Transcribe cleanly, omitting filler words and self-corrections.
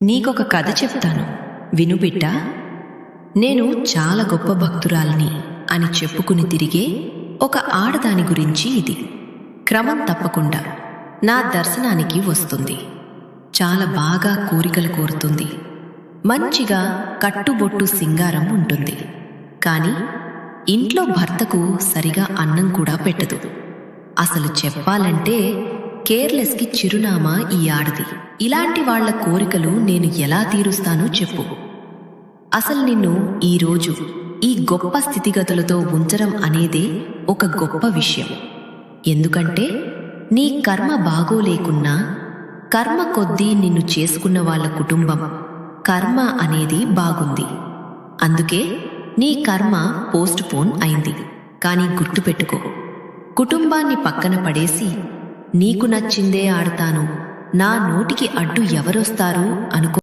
నీకొక కథ చెప్తాను, విను బిడ్డా. నేను చాలా గొప్ప భక్తురాల్ని అని చెప్పుకుని తిరిగే ఒక ఆడదాని గురించి ఇది. క్రమం తప్పకుండా నా దర్శనానికి వస్తుంది. చాలా బాగా కోరికలు కోరుతుంది. మంచిగా కట్టుబొట్టు సింగారం ఉంటుంది. కాని ఇంట్లో భర్తకు సరిగా అన్నం కూడా పెట్టదు. అసలు చెప్పాలంటే కేర్లెస్కి చిరునామా ఈ ఆడది. ఇలాంటి వాళ్ల కోరికలు నేను ఎలా తీరుస్తానో చెప్పు. అసలు నిన్ను ఈరోజు ఈ గొప్ప స్థితిగతులతో ఉంచడం అనేదే ఒక గొప్ప విషయం. ఎందుకంటే నీ కర్మ బాగోలేకున్నా కర్మ కొద్దీ నిన్ను చేసుకున్న వాళ్ళ కుటుంబం కర్మ అనేది బాగుంది. అందుకే నీ కర్మ పోస్ట్ పోన్ అయింది. కానీ గుర్తుపెట్టుకో, కుటుంబాన్ని పక్కన పడేసి నీకు నచ్చిందే ఆడతాను, నా నోటికి అడ్డు ఎవరొస్తారు అనుకో.